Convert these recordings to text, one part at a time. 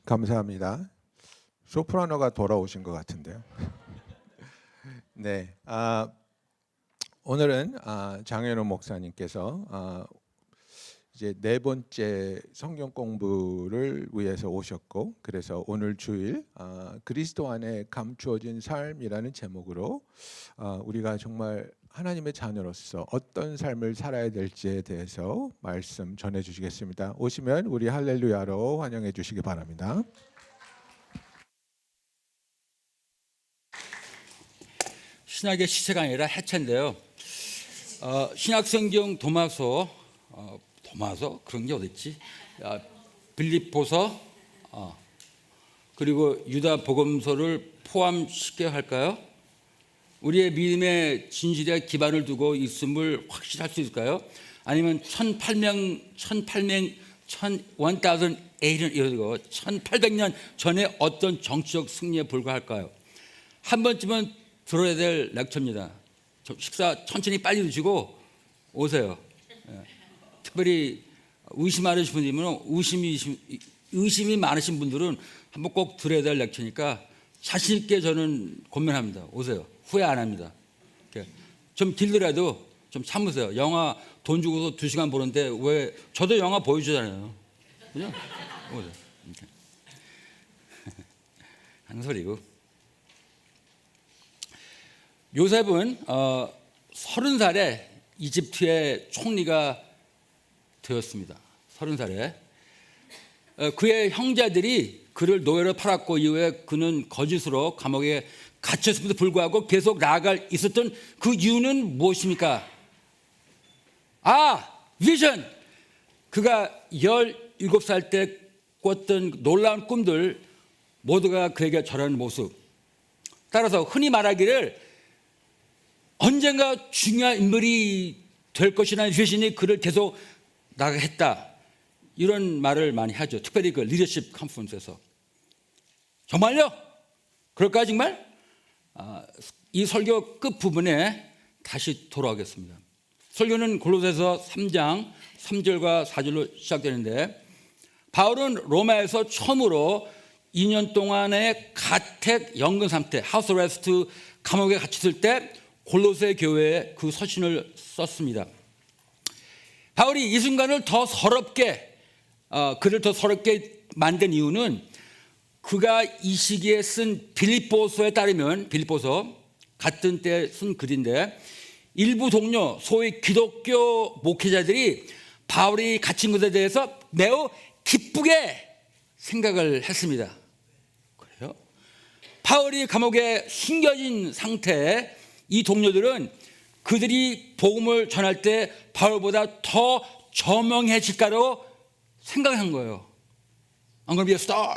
감사합니다. 소프라노가 돌아오신 것 같은데요. 네, 오늘은 장현우 목사님께서 이제 네 번째 성경 공부를 위해서 오셨고, 그래서 오늘 주일 그리스도 안에 감추어진 삶이라는 제목으로 우리가 정말 하나님의 자녀로서 어떤 삶을 살아야 될지에 대해서 말씀 전해 주시겠습니다. 오시면 우리 할렐루야로 환영해 주시기 바랍니다. 신약의 시체가 아니라 해체인데요. 신약성경 도마서 그런 게 어딨지? 빌립보서 그리고 유다 복음서를 포함시켜야 할까요? 우리의 믿음의 진실에 기반을 두고 있음을 확실할 수 있을까요? 아니면 1800년 전에 어떤 정치적 승리에 불과할까요? 한 번쯤은 들어야 될 렉처입니다. 식사 천천히 빨리 드시고 오세요. 특별히 의심 많으신 분들이면 의심이 많으신 분들은 한번 꼭 들어야 될 렉처니까 자신 있게 저는 권면합니다. 오세요. 후회 안 합니다. 좀 길더라도 좀 참으세요. 영화 돈 주고서 2시간 보는데 왜 저도 영화 보여주잖아요. 그죠? 오세요. 한 소리고. 요셉은 30살에 이집트의 총리가 되었습니다. 30살에. 그의 형제들이 그를 노예로 팔았고 이후에 그는 거짓으로 감옥에 갇혔음에도 불구하고 계속 나아갈 있었던 그 이유는 무엇입니까? 비전! 그가 17살 때 꿨던 놀라운 꿈들 모두가 그에게 절하는 모습. 따라서 흔히 말하기를 언젠가 중요한 인물이 될 것이라는 vision이 그를 계속 나가게 했다. 이런 말을 많이 하죠. 특별히 그 리더십 컨퍼런스에서. 정말요? 그럴까요, 정말? 이 설교 끝부분에 다시 돌아오겠습니다. 설교는 골로새서 3장 3절과 4절로 시작되는데, 바울은 로마에서 처음으로 2년 동안의 가택 연금 상태, 하우스 어레스트 감옥에 갇혔을 때 골로새 교회에 그 서신을 썼습니다. 바울이 이 순간을 그를 더 서럽게 만든 이유는 그가 이 시기에 쓴 빌립보서에 따르면, 빌립보서 같은 때 쓴 글인데, 일부 동료 소위 기독교 목회자들이 바울이 갇힌 것에 대해서 매우 기쁘게 생각을 했습니다. 그래요? 바울이 감옥에 숨겨진 상태에 이 동료들은 그들이 복음을 전할 때 바울보다 더 저명해질까로 생각한 거예요. I'm gonna be a star.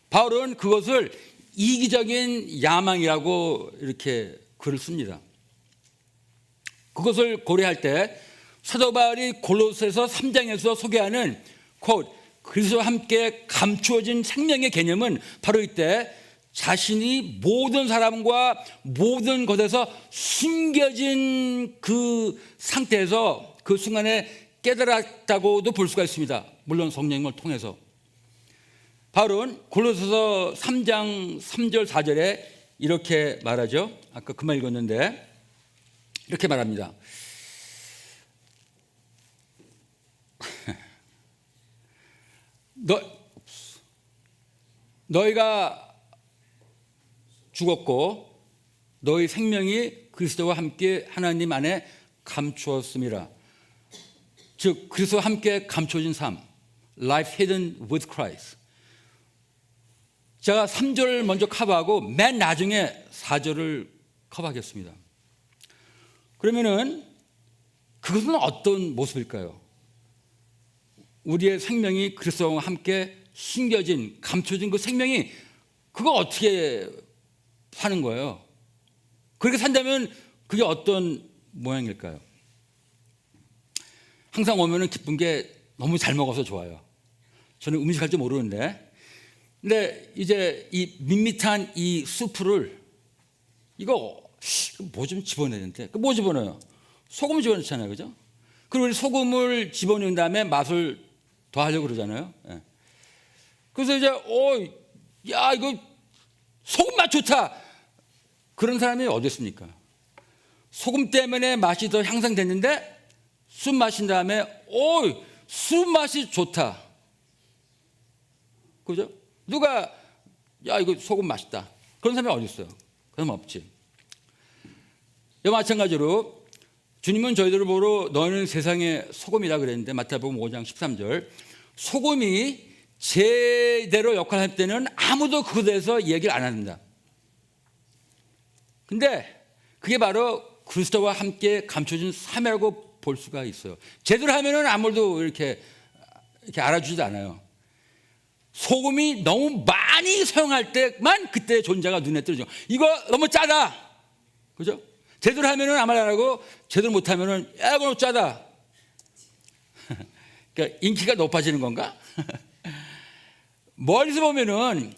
바울은 그것을 이기적인 야망이라고 이렇게 글을 씁니다. 그것을 고려할 때 사도 바울이 골로새서 3장에서 소개하는 그리스도와 함께 감추어진 생명의 개념은 바로 이때 자신이 모든 사람과 모든 것에서 숨겨진 그 상태에서 그 순간에 깨달았다고도 볼 수가 있습니다. 물론 성령을 통해서. 바울은 골로새서 3장 3절 4절에 이렇게 말하죠. 아까 그 말 읽었는데 이렇게 말합니다. 너희가 죽었고 너희 생명이 그리스도와 함께 하나님 안에 감추었음이라. 즉 그리스도와 함께 감춰진 삶, Life hidden with Christ. 제가 3절을 먼저 커버하고 맨 나중에 4절을 커버하겠습니다. 그러면은 그것은 어떤 모습일까요? 우리의 생명이 그리스도와 함께 숨겨진, 감춰진 그 생명이 그거 어떻게 사는 거예요? 그렇게 산다면 그게 어떤 모양일까요? 항상 오면은 기쁜 게 너무 잘 먹어서 좋아요. 저는 음식할 줄 모르는데, 근데 이제 이 밋밋한 이 수프를 이거 뭐 좀 집어내야 되는데, 뭐 집어넣어요? 소금 집어넣잖아요, 그죠? 그리고 소금을 집어넣은 다음에 맛을 더하려고 그러잖아요. 그래서 이제 야 이거 소금 맛 좋다. 그런 사람이 어디 있습니까? 소금 때문에 맛이 더 향상됐는데 술 마신 다음에 술 맛이 좋다. 그죠? 누가 야 이거 소금 맛있다. 그런 사람이 어디 있어요? 그런 사람 없지. 이와 마찬가지로 주님은 저희들을 보러 너희는 세상의 소금이라 그랬는데 마태복음 5장 13절 소금이 제대로 역할을 할 때는 아무도 그것에 대해서 얘기를 안 합니다. 근데 그게 바로 그리스도와 함께 감춰진 삶이라고 볼 수가 있어요. 제대로 하면은 아무도 이렇게 알아주지도 않아요. 소금이 너무 많이 사용할 때만 그때 존재가 눈에 띄죠. 이거 너무 짜다. 그죠? 제대로 하면은 아무 말 안 하고 제대로 못 하면은 야, 이거 너무 짜다. 그러니까 인기가 높아지는 건가? 멀리서 보면은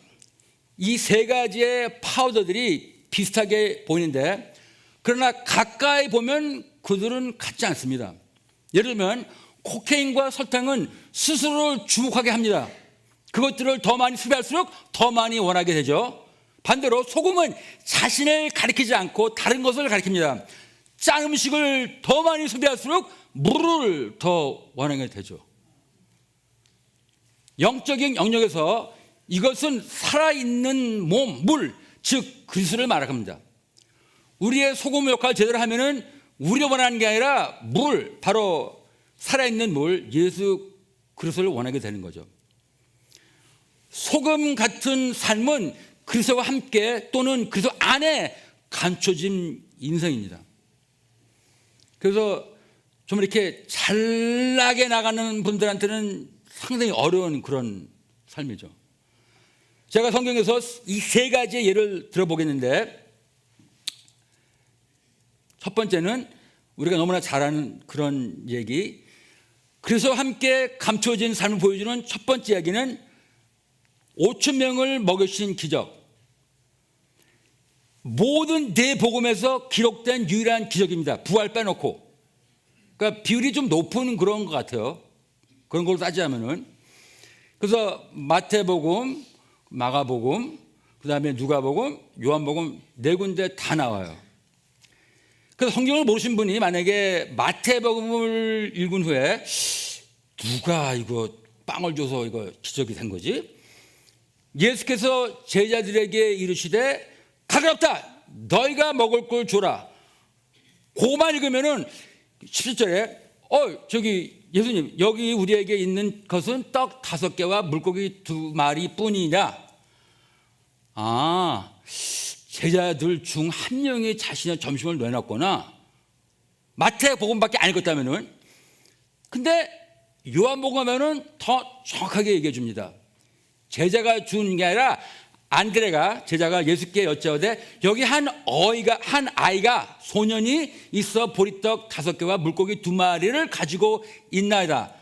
이 세 가지의 파우더들이 비슷하게 보이는데 그러나 가까이 보면 그들은 같지 않습니다. 예를 들면 코케인과 설탕은 스스로를 주목하게 합니다. 그것들을 더 많이 섭취할수록 더 많이 원하게 되죠. 반대로 소금은 자신을 가리키지 않고 다른 것을 가리킵니다. 짠 음식을 더 많이 소비할수록 물을 더 원하게 되죠. 영적인 영역에서 이것은 살아있는 몸, 물, 즉 그리스도를 말합니다. 우리의 소금 역할을 제대로 하면은 우리가 원하는 게 아니라 물, 바로 살아있는 물, 예수 그리스도를 원하게 되는 거죠. 소금 같은 삶은 그리스도와 함께 또는 그리스도 안에 감춰진 인생입니다. 그래서 좀 이렇게 잘나게 나가는 분들한테는 상당히 어려운 그런 삶이죠. 제가 성경에서 이 세 가지의 예를 들어보겠는데 첫 번째는 우리가 너무나 잘 아는 그런 얘기, 그래서 함께 감춰진 삶을 보여주는 첫 번째 이야기는 5천 명을 먹이신 기적. 모든 대복음에서 기록된 유일한 기적입니다. 부활 빼놓고. 그러니까 비율이 좀 높은 그런 것 같아요. 그런 걸로 따지자면은. 그래서 마태복음, 마가복음, 그다음에 누가복음, 요한복음 네 군데 다 나와요. 그래서 성경을 모르신 분이 만약에 마태복음을 읽은 후에 누가 이거 빵을 줘서 이거 기적이 된 거지? 예수께서 제자들에게 이르시되 가깝다 너희가 먹을 걸 줘라. 그만 읽으면은 17절에 저기 예수님 여기 우리에게 있는 것은 떡 5개와 물고기 2마리 뿐이냐. 제자들 중 한 명이 자신의 점심을 내놨거나 마태복음밖에 안 읽었다면은. 근데 요한복음 하면은 더 정확하게 얘기해 줍니다. 제자가 준 게 아니라 안드레가 제자가 예수께 여짜오되 여기 한 아이가 소년이 있어 보리떡 5개와 물고기 2마리를 가지고 있나이다.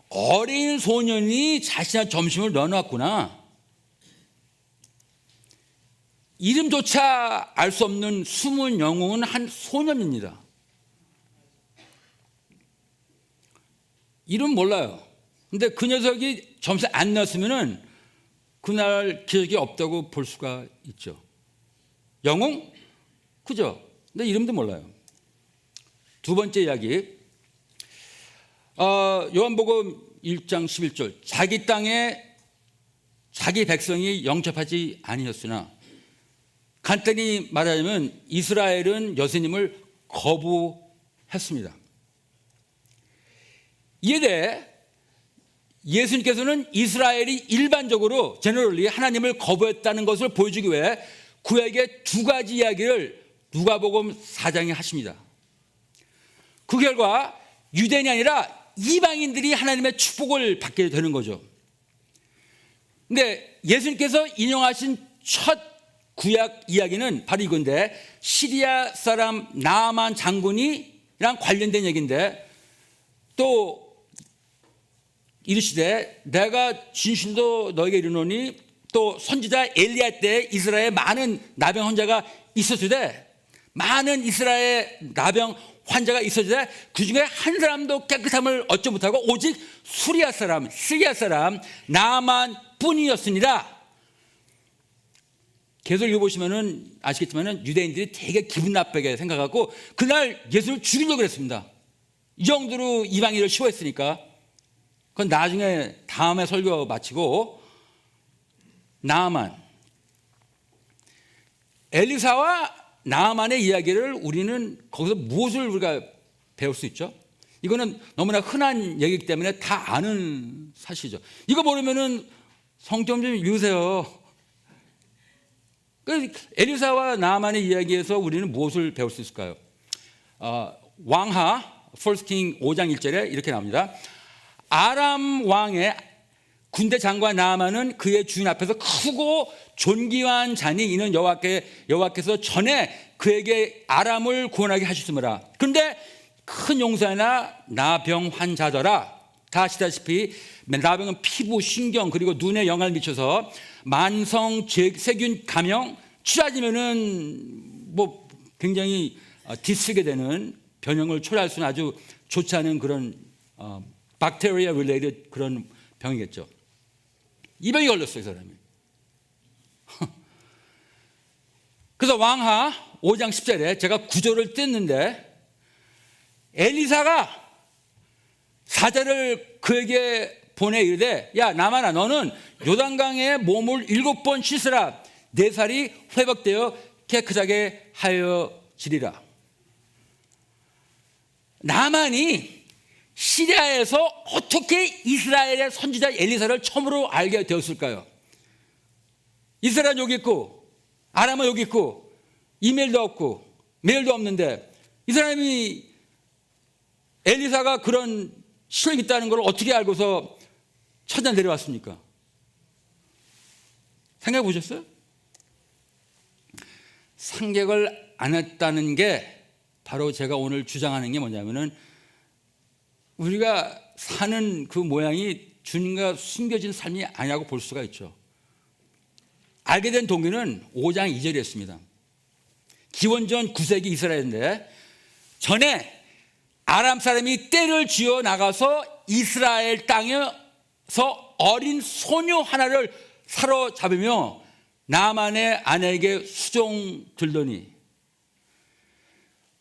어린 소년이 자신의 점심을 넣어놨구나. 이름조차 알 수 없는 숨은 영웅은 한 소년입니다. 이름 몰라요. 근데 그 녀석이 점심 안 넣었으면은 그날 기억이 없다고 볼 수가 있죠. 영웅? 그죠? 근데 이름도 몰라요. 두 번째 이야기. 요한복음 1장 11절. 자기 땅에 자기 백성이 영접하지 아니었으나 간단히 말하자면 이스라엘은 예수님을 거부했습니다. 이에 대해 예수님께서는 이스라엘이 일반적으로 제너럴리 하나님을 거부했다는 것을 보여주기 위해 그에게 두 가지 이야기를 누가복음 4장에 하십니다. 그 결과 유대인이 아니라 이방인들이 하나님의 축복을 받게 되는 거죠. 근데 예수님께서 인용하신 첫 구약 이야기는 바로 이건데 시리아 사람 나아만 장군이랑 관련된 얘기인데 또 이르시되 내가 진실로 너에게 이르노니 또 선지자 엘리야 때 이스라엘에 많은 나병 환자가 있었으되 많은 이스라엘 나병 환자가 있어도 그 중에 한 사람도 깨끗함을 얻지 못하고 오직 시리아 사람 나만 뿐이었습니다. 계속 읽어보시면 아시겠지만 유대인들이 되게 기분 나쁘게 생각하고 그날 예수를 죽이려고 했습니다. 이 정도로 이방인을 싫어했으니까. 그건 나중에 다음에 설교 마치고 나아만, 엘리사와 나아만의 이야기를 우리는 거기서 무엇을 우리가 배울 수 있죠? 이거는 너무나 흔한 얘기이기 때문에 다 아는 사실이죠. 이거 모르면은 성경 좀 읽으세요. 엘리사와 나아만의 이야기에서 우리는 무엇을 배울 수 있을까요? 왕하 1 킹 5장 1절에 이렇게 나옵니다. 아람 왕의 군대 장관 나아만은 그의 주인 앞에서 크고 존귀한 잔이 이는 여호와께서 전에 그에게 아람을 구원하게 하셨으므라. 그런데 큰 용사나 나병 환자더라. 다 아시다시피 나병은 피부, 신경 그리고 눈에 영향을 미쳐서 만성 세균 감염 치료하지면은 뭐 굉장히 뒤쓰게 되는 변형을 초래할 수는 아주 좋지 않은 그런 박테리아 릴레이드 그런 병이겠죠. 이 병이 걸렸어요, 이 사람이. 그래서 왕하 5장 10절에 제가 구절을 뗐는데 엘리사가 사자를 그에게 보내 이르되 야 나만아 너는 요단강에 몸을 7번 씻으라 내 살이 회복되어 깨끗하게 하여지리라. 나만이 시리아에서 어떻게 이스라엘의 선지자 엘리사를 처음으로 알게 되었을까요? 이스라엘 여기 있고 아람은 여기 있고 이메일도 없고 메일도 없는데 이 사람이 엘리사가 그런 실력이 있다는 걸 어떻게 알고서 찾아 내려왔습니까? 생각해 보셨어요? 상객을 안 했다는 게 바로 제가 오늘 주장하는 게 뭐냐면은 우리가 사는 그 모양이 주님과 숨겨진 삶이 아니라고 볼 수가 있죠. 알게 된 동기는 5장 2절이었습니다. 기원전 9세기 이스라엘인데 전에 아람 사람이 떼를 쥐어 나가서 이스라엘 땅에서 어린 소녀 하나를 사로잡으며 나만의 아내에게 수종 들더니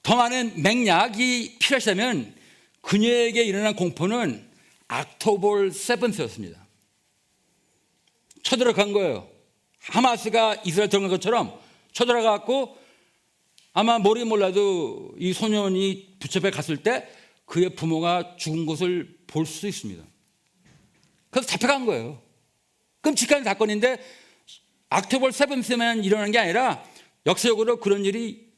더 많은 맥락이 필요하시다면 그녀에게 일어난 공포는 옥토버 7th였습니다. 쳐들어간 거예요. 하마스가 이스라엘 들어간 것처럼 쳐들어가고 아마 모르긴 몰라도 이 소년이 붙잡혀 갔을 때 그의 부모가 죽은 것을 볼 수 있습니다. 그래서 잡혀간 거예요. 끔찍한 사건인데 옥토버 7th만 일어난 게 아니라 역사적으로 그런 일이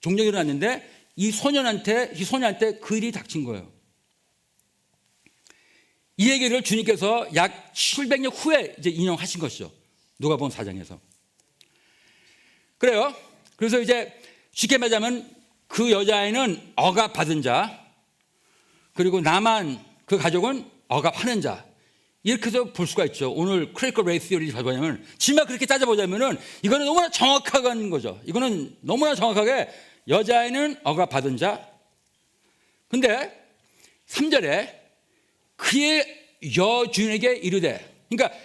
종종 일어났는데 이 소년한테 그 일이 닥친 거예요. 이 얘기를 주님께서 약 700년 후에 이제 인용하신 것이죠. 누가복음 4장에서. 그래요. 그래서 이제 쉽게 말하자면 그 여자아이는 억압받은 자, 그리고 나만 그 가족은 억압하는 자. 이렇게 해서 볼 수가 있죠. 오늘 크래커 레이스 티어리를 봐보자면 정말 그렇게 따져보자면은 이거는 너무나 정확한 거죠. 이거는 너무나 정확하게 여자아이는 억압받은 자. 근데 3절에 그의 여주인에게 이르되, 그러니까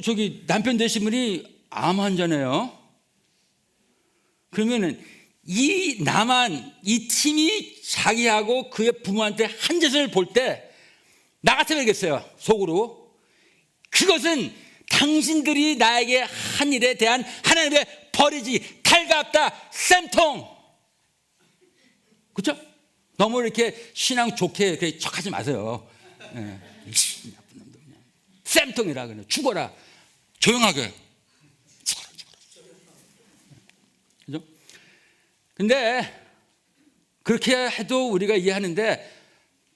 저기 남편 되신 분이 암 환자네요. 그러면은 이 팀이 자기하고 그의 부모한테 한 짓을 볼 때 나 같으면 알겠어요. 속으로 그것은 당신들이 나에게 한 일에 대한 하나님의 벌이지 달갑다 쌤통. 그렇죠? 너무 이렇게 신앙 좋게 이렇게 척하지 마세요. 네. 나쁜 놈들 그냥 쌤통이라 그래. 죽어라. 조용하게. 그죠? 근데 그렇게 해도 우리가 이해하는데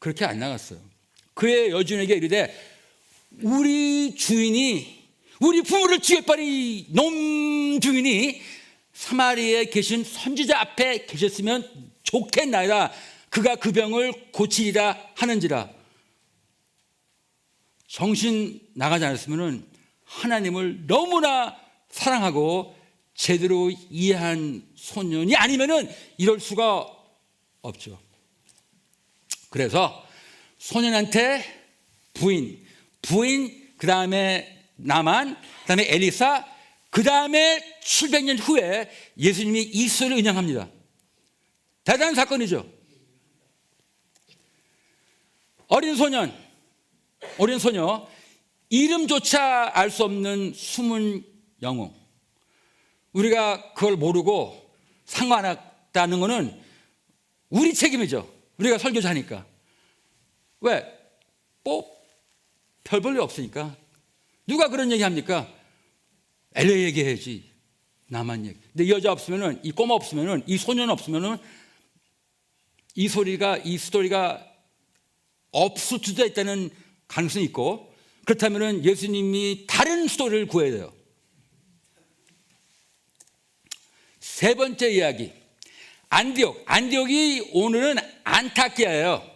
그렇게 안 나갔어요. 그의 여주인에게 이르되 우리 주인이 우리 부모를 죽여버린 놈 주인이 사마리아에 계신 선지자 앞에 계셨으면 좋겠나이다. 그가 그 병을 고치리라 하는지라. 정신 나가지 않았으면 하나님을 너무나 사랑하고 제대로 이해한 소년이 아니면은 이럴 수가 없죠. 그래서 소년한테 부인, 그 다음에 나만, 그 다음에 엘리사, 그 다음에 700년 후에 예수님이 이 스토리를 인용합니다. 대단한 사건이죠. 어린 소녀, 이름조차 알 수 없는 숨은 영웅. 우리가 그걸 모르고 상관없다는 것은 우리 책임이죠. 우리가 설교자니까. 왜? 별 볼 일 없으니까. 누가 그런 얘기 합니까? 엘레 얘기해야지. 나만 얘기. 근데 이 여자 없으면은, 이 꼬마 없으면은, 이 소년 없으면은 이 스토리가 없을 수도 있다는 가능성이 있고, 그렇다면은 예수님이 다른 스토리를 구해야 돼요. 세 번째 이야기. 안디옥이 오늘은 안타키아예요.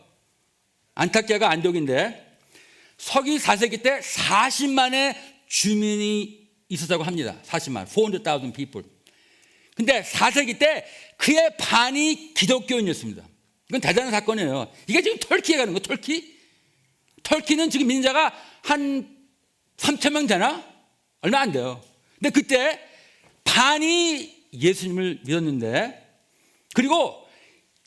안타키아가 안디옥인데 서기 4세기 때 40만의 주민이 있었다고 합니다. 40만, 400,000 people. 근데 4세기 때 그의 반이 기독교인이었습니다. 이건 대단한 사건이에요. 이게 지금 터키에 가는 거예요. 터키는 지금 민자가 한 3,000명 되나? 얼마 안 돼요. 근데 그때 반이 예수님을 믿었는데, 그리고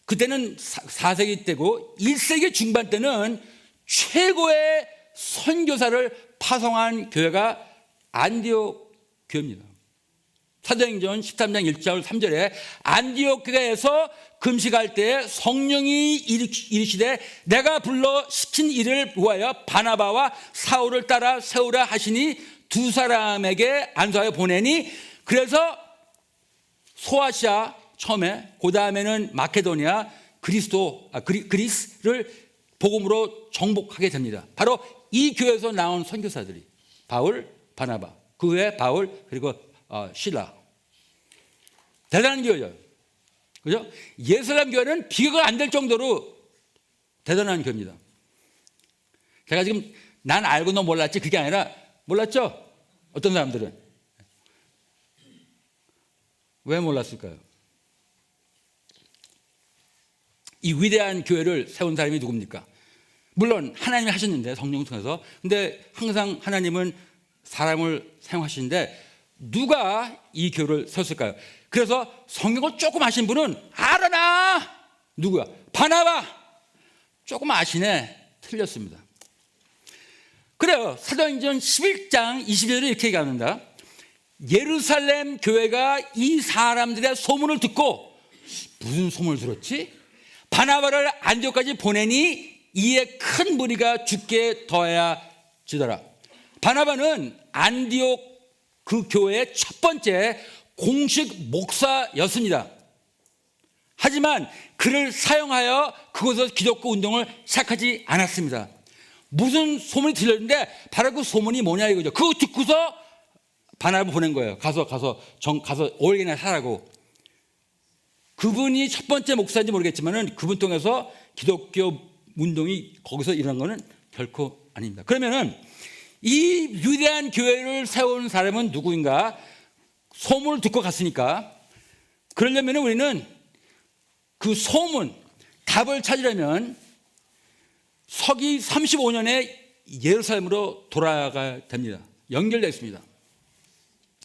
그때는 4세기 때고 1세기 중반 때는 최고의 선교사를 파송한 교회가 안디옥 교회입니다. 사도행전 13장 1절 3절에 안디옥 교회에서 금식할 때 성령이 이르시되 내가 불러 시킨 일을 보하여 바나바와 사울을 따라 세우라 하시니 두 사람에게 안수하여 보내니, 그래서 소아시아 처음에, 그 다음에는 마케도니아, 그리스를 복음으로 정복하게 됩니다. 바로 이 교회에서 나온 선교사들이 바울, 바나바, 그 외에 바울, 그리고 실라. 대단한 교회죠. 그죠? 예루살렘 교회는 비교가 안 될 정도로 대단한 교회입니다. 제가 지금 난 알고 너 몰랐지 그게 아니라, 몰랐죠? 어떤 사람들은 왜 몰랐을까요? 이 위대한 교회를 세운 사람이 누굽니까? 물론 하나님이 하셨는데, 성령을 통해서. 근데 항상 하나님은 사람을 사용하시는데 누가 이 교회를 세웠을까요? 그래서 성경을 조금 아신 분은 알아나. 누구야? 바나바. 조금 아시네. 틀렸습니다. 그래요. 사도행전 11장 22절에 이렇게 얘기합니다. 예루살렘 교회가 이 사람들의 소문을 듣고, 무슨 소문을 들었지? 바나바를 안디옥까지 보내니 이에 큰 무리가 죽게 더하여지더라. 바나바는 안디옥 그 교회의 첫 번째 공식 목사였습니다. 하지만 그를 사용하여 그곳에서 기독교 운동을 시작하지 않았습니다. 무슨 소문이 들렸는데 바로 그 소문이 뭐냐 이거죠. 그거 듣고서 바나바 보낸 거예요. 가서 5일이나 살라고. 그분이 첫 번째 목사인지 모르겠지만은 그분 통해서 기독교 운동이 거기서 일어난 거는 결코 아닙니다. 그러면은 이 위대한 교회를 세운 사람은 누구인가? 소문을 듣고 갔으니까, 그러려면 우리는 그 소문, 답을 찾으려면 서기 35년에 예루살렘으로 돌아가야 됩니다. 연결되어 있습니다.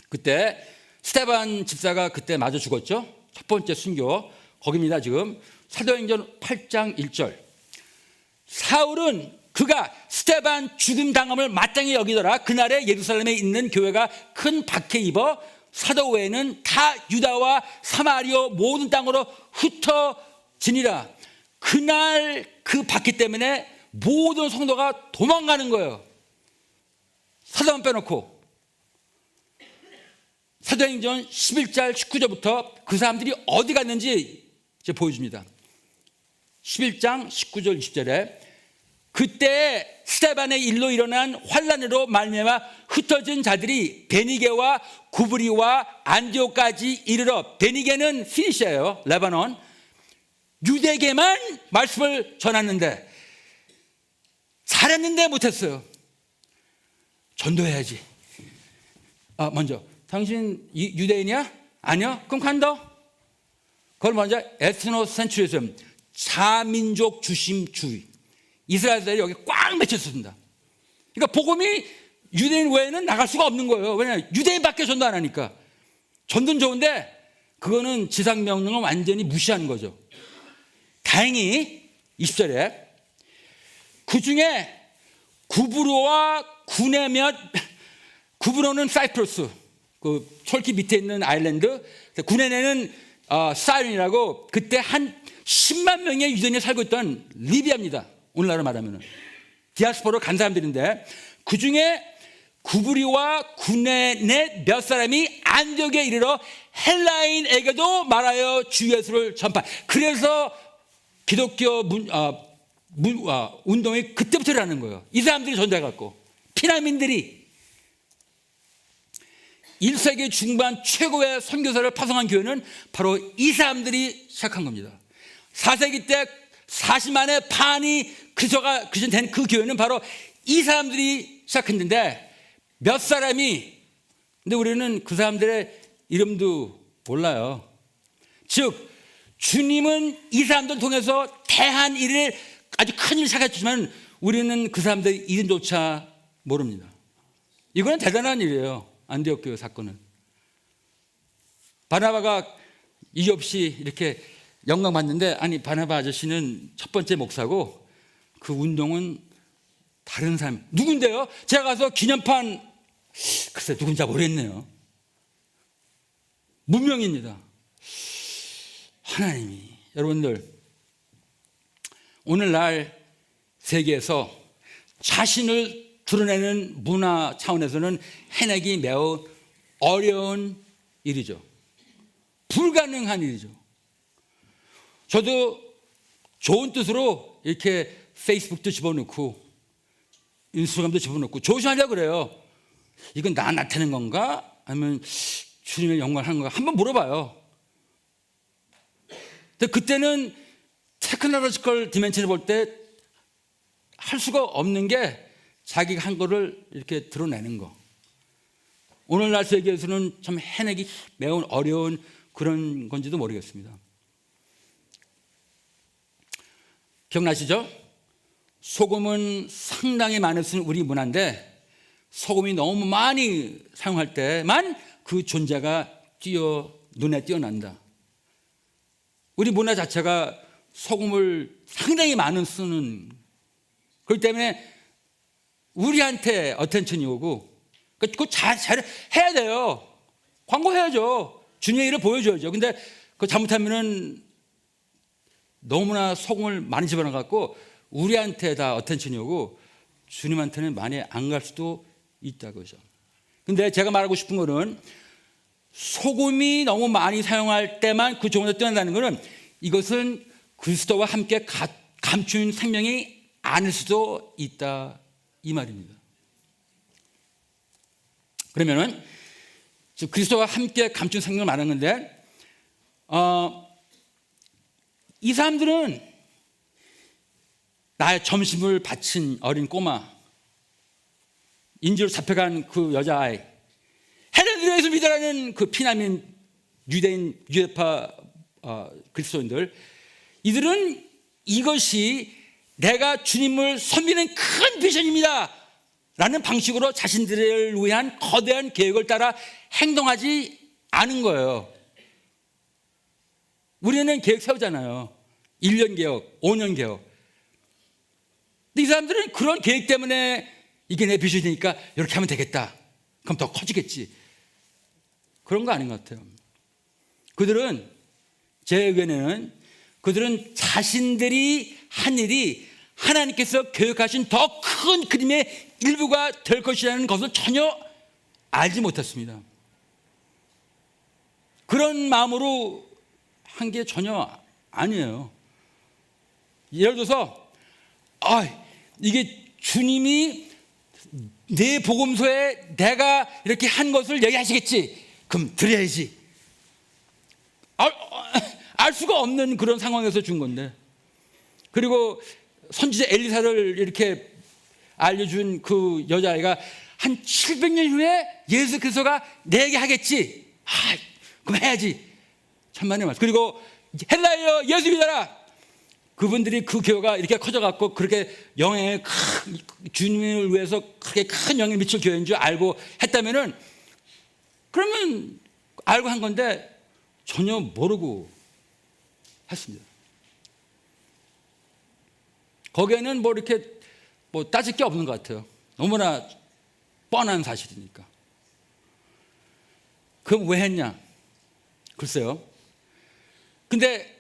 그때 스데반 집사가 그때 맞아 죽었죠. 첫 번째 순교 거기입니다. 지금 사도행전 8장 1절. 사울은 그가 스데반 죽임 당함을 마땅히 여기더라. 그날에 예루살렘에 있는 교회가 큰 박해 입어 사도 외에는 다 유다와 사마리아 모든 땅으로 흩어지니라. 그날 그 박해 때문에 모든 성도가 도망가는 거예요. 사도만 빼놓고. 사도행전 11장 19절부터 그 사람들이 어디 갔는지 이제 보여줍니다. 11장 19절 20절에 그때 스데반의 일로 일어난 환란으로 말미암아 흩어진 자들이 베니게와 구브리와 안디옥까지 이르러, 베니게는 피니시아예요. 레바논. 유대계만 말씀을 전했는데 잘했는데 못했어요. 전도해야지. 먼저 당신 유대인이야? 아니요. 그럼 간다. 그걸 먼저 에트노센트리즘, 자민족 중심주의. 이스라엘들이 여기 꽉 맺혔습니다. 그러니까 복음이 유대인 외에는 나갈 수가 없는 거예요. 왜냐하면 유대인밖에 전도 안 하니까. 전도는 좋은데 그거는 지상명령을 완전히 무시하는 거죠. 다행히 20절에 그 중에 구브로와 구네몇, 구브로는 사이프러스, 그 털키 밑에 있는 아일랜드, 구네네는 사이론이라고 그때 한 10만 명의 유대인이 살고 있던 리비아입니다. 오늘날로 말하면 디아스포라로 간 사람들인데 그 중에 구브리와 구네네 몇 사람이 안디옥에 이르러 헬라인에게도 말하여 주 예수를 전파. 그래서 기독교 운동이 그때부터 일어나는 거예요. 이 사람들이 전도해갖고 피난민들이 1세기 중반 최고의 선교사를 파송한 교회는 바로 이 사람들이 시작한 겁니다. 4세기 때 40만의 반이 그리스도가 된 그 교회는 바로 이 사람들이 시작했는데 몇 사람이, 근데 우리는 그 사람들의 이름도 몰라요. 즉 주님은 이 사람들을 통해서 대한 일을, 아주 큰 일을 시작했지만 우리는 그 사람들의 이름조차 모릅니다. 이거는 대단한 일이에요. 안디옥 교회 사건은. 바나바가 이유 없이 이렇게 영광 받는데, 아니 바나바 아저씨는 첫 번째 목사고 그 운동은 다른 사람. 누군데요? 제가 가서 기념판, 글쎄 누군지 모르겠네요. 무명입니다. 하나님이, 여러분들 오늘날 세계에서 자신을 드러내는 문화 차원에서는 해내기 매우 어려운 일이죠. 불가능한 일이죠. 저도 좋은 뜻으로 이렇게 페이스북도 집어넣고 인스타그램도 집어넣고 조심하려고 그래요. 이건 나 나타내는 건가? 아니면 주님의 영광을 하는 건가? 한번 물어봐요. 근데 그때는 테크놀로지컬 디멘션을 볼 때 할 수가 없는 게 자기가 한 거를 이렇게 드러내는 거. 오늘날 세계에서는 참 해내기 매우 어려운 그런 건지도 모르겠습니다. 기억나시죠? 소금은 상당히 많이 쓰는 우리 문화인데 소금이 너무 많이 사용할 때만 그 존재가 눈에 띄어난다. 우리 문화 자체가 소금을 상당히 많이 쓰는, 그렇기 때문에 우리한테 어텐션이 오고 그거 잘 해야 돼요. 광고해야죠. 주님의 일을 보여줘야죠. 근데 그거 잘못하면은 너무나 소금을 많이 집어넣어갖고 우리한테 다 어텐션이 오고 주님한테는 많이 안 갈 수도 있다고죠. 근데 제가 말하고 싶은 거는 소금이 너무 많이 사용할 때만 그 종으로 떠난다는 거는 이것은 그리스도와 함께 감춘 생명이 아닐 수도 있다, 이 말입니다. 그러면은 그리스도와 함께 감춘 생명을 말하는 건데 이 사람들은 나의 점심을 바친 어린 꼬마, 인질로 잡혀간 그 여자아이, 헬라인들에서 믿으라는 그 피난민 유대인 유대파 그리스도인들, 이들은 이것이 내가 주님을 섬기는 큰 비전입니다 라는 방식으로 자신들을 위한 거대한 계획을 따라 행동하지 않은 거예요. 우리는 계획 세우잖아요. 1년 계획, 5년 계획. 근데 이 사람들은 그런 계획 때문에 이게 내 비전이니까 이렇게 하면 되겠다, 그럼 더 커지겠지, 그런 거 아닌 것 같아요. 그들은, 제 의견에는 그들은 자신들이 한 일이 하나님께서 계획하신 더 큰 그림의 일부가 될 것이라는 것을 전혀 알지 못했습니다. 그런 마음으로 한 게 전혀 아니에요. 예를 들어서 이게 주님이 내 복음서에 내가 이렇게 한 것을 얘기하시겠지, 그럼 드려야지. 알 수가 없는 그런 상황에서 준 건데, 그리고 선지자 엘리사를 이렇게 알려준 그 여자아이가 한 700년 후에 예수 그리스도가 내게 하겠지, 그럼 해야지. 천만의 말씀. 그리고 헬라여 예수 믿어라. 그분들이 그 교회가 이렇게 커져갖고 그렇게 영향을 주님을 위해서 크게 큰 영향을 미칠 교회인 줄 알고 했다면은 그러면 알고 한 건데 전혀 모르고 했습니다. 거기에는 뭐 이렇게 뭐 따질 게 없는 것 같아요. 너무나 뻔한 사실이니까. 그럼 왜 했냐? 글쎄요. 근데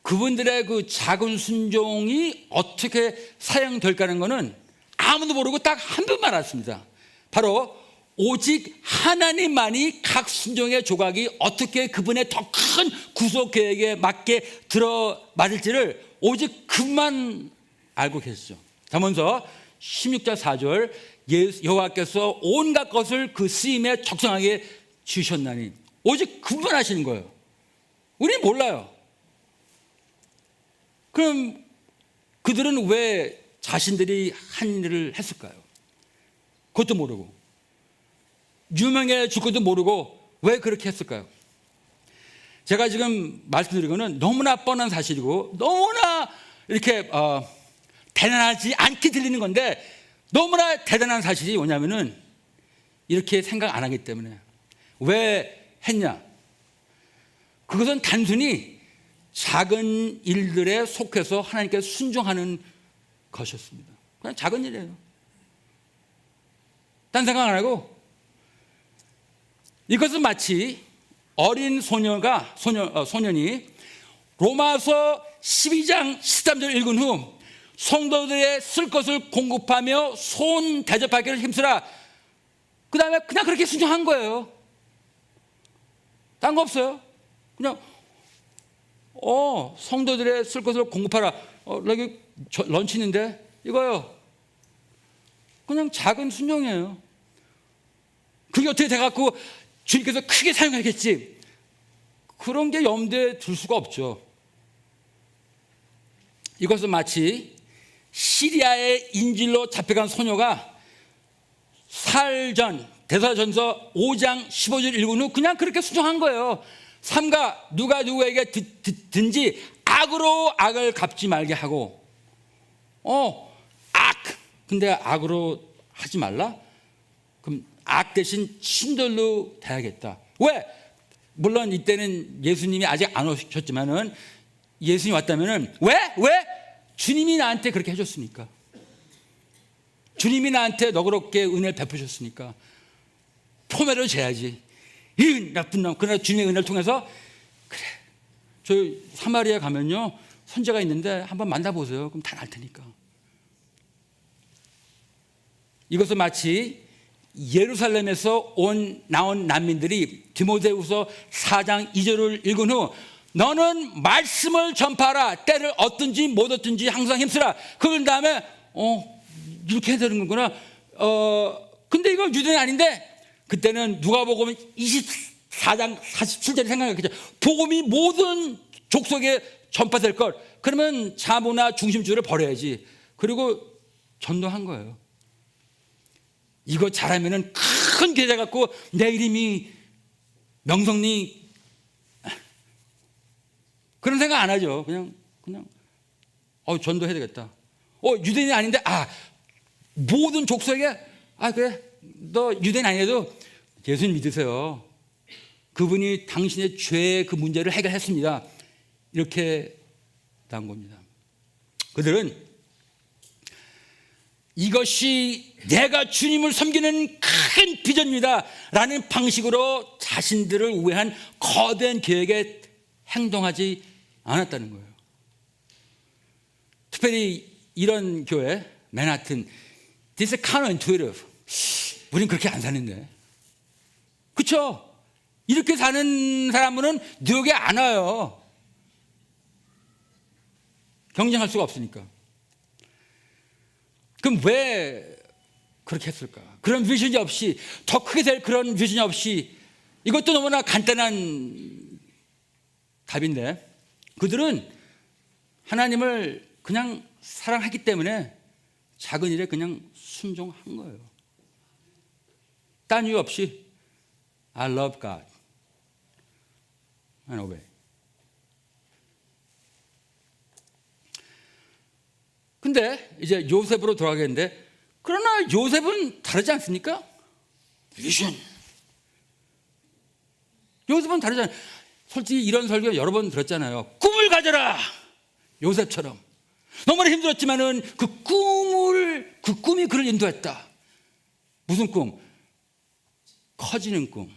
그분들의 그 작은 순종이 어떻게 사용될까는 거는 아무도 모르고 딱 한 분만 알았습니다. 바로 오직 하나님만이 각 순종의 조각이 어떻게 그분의 더 큰 구속 계획에 맞게 들어맞을지를 오직 그만 알고 계시죠. 자, 먼저 16절 4절 여호와께서 온갖 것을 그 쓰임에 적성하게 주셨나니 오직 그분 하시는 거예요. 우리는 몰라요. 그럼 그들은 왜 자신들이 한 일을 했을까요? 그것도 모르고 유명해질 것도 모르고 왜 그렇게 했을까요? 제가 지금 말씀드린 거는 너무나 뻔한 사실이고 너무나 이렇게 대단하지 않게 들리는 건데 너무나 대단한 사실이 뭐냐면은 이렇게 생각 안 하기 때문에. 왜 했냐? 그것은 단순히 작은 일들에 속해서 하나님께 순종하는 것이었습니다. 그냥 작은 일이에요. 딴 생각 안 하고 이것은 마치 어린 소년이 로마서 12장 13절 읽은 후 성도들의 쓸 것을 공급하며 손 대접하기를 힘쓰라. 그 다음에 그냥 그렇게 순종한 거예요. 딴 거 없어요. 그냥 성도들의 쓸 것을 공급하라. 여기 런치 있는데 이거요. 그냥 작은 순종이에요. 그게 어떻게 돼갖고 주님께서 크게 사용하겠지. 그런 게 염두에 둘 수가 없죠. 이것은 마치 시리아의 인질로 잡혀간 소녀가 살전 대사전서 5장 15절 읽은 후 그냥 그렇게 순종한 거예요. 삼가 누가 누구에게 듣든지 악으로 악을 갚지 말게 하고 근데 악으로 하지 말라? 그럼 악 대신 친절로 대하겠다. 왜? 물론 이때는 예수님이 아직 안 오셨지만은 예수님이 왔다면은 왜? 주님이 나한테 그렇게 해줬으니까. 주님이 나한테 너그럽게 은혜를 베푸셨으니까 포매를 재야지. 이 나쁜 놈. 그러나 주님의 은혜를 통해서 그래. 저 사마리아 가면요 선지자가 있는데 한번 만나보세요. 그럼 다 날 테니까. 이것은 마치 예루살렘에서 나온 난민들이 디모데후서 4장 2절을 읽은 후 너는 말씀을 전파하라. 때를 얻든지 못 얻든지 항상 힘쓰라. 그런 다음에 이렇게 해야 되는 거구나. 근데 이거 유대인이 아닌데 그때는 누가복음 24장 47절에 생각했겠죠. 복음이 모든 족속에 전파될 걸. 그러면 자모나 중심주의를 버려야지. 그리고 전도한 거예요. 이거 잘하면은 큰 계좌 갖고 내 이름이 명성리 그런 생각 안 하죠. 그냥 전도해야 되겠다. 유대인이 아닌데 모든 족속에게 그래 너 유대인 아니어도 예수님 믿으세요. 그분이 당신의 죄의 그 문제를 해결했습니다. 이렇게 난 겁니다. 그들은 이것이 내가 주님을 섬기는 큰 비전입니다 라는 방식으로 자신들을 우회한 거대한 계획에 행동하지 않았다는 거예요. 특별히 이런 교회 맨하튼 This is counterintuitive. 우린 그렇게 안 사는데 그렇죠? 이렇게 사는 사람은 뉴욕에 안 와요. 경쟁할 수가 없으니까. 그럼 왜 그렇게 했을까? 그런 비전이 없이 더 크게 될 그런 비전이 없이 이것도 너무나 간단한 답인데 그들은 하나님을 그냥 사랑하기 때문에 작은 일에 그냥 순종한 거예요. 딴 이유 없이 I love God. and obey. 근데 이제 요셉으로 돌아가겠는데, 그러나 요셉은 다르지 않습니까? 비전. 요셉은 다르잖아요. 솔직히 이런 설교 여러 번 들었잖아요. 꿈을 가져라. 요셉처럼. 너무나 힘들었지만은 그 꿈이 그를 인도했다. 무슨 꿈? 커지는 꿈.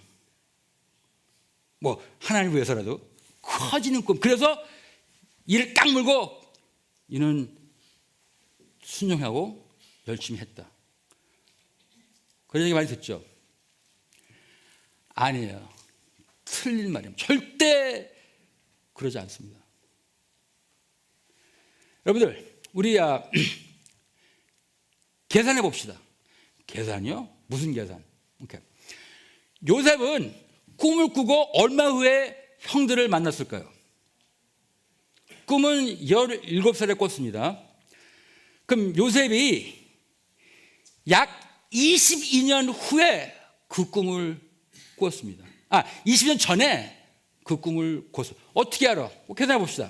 뭐 하나님 위해서라도 커지는 꿈. 그래서 이를 딱 물고 이는 순종하고 열심히 했다. 그런 얘기 많이 듣죠? 아니에요. 틀린 말이에요. 절대 그러지 않습니다. 여러분들, 우리 계산해 봅시다. 계산이요? 무슨 계산? 오케이. 요셉은 꿈을 꾸고 얼마 후에 형들을 만났을까요? 꿈은 17살에 꿨습니다. 그럼 요셉이 약 22년 후에 그 꿈을 꾸었습니다. 20년 전에 그 꿈을 꿨어요. 어떻게 알아? 계산해 봅시다.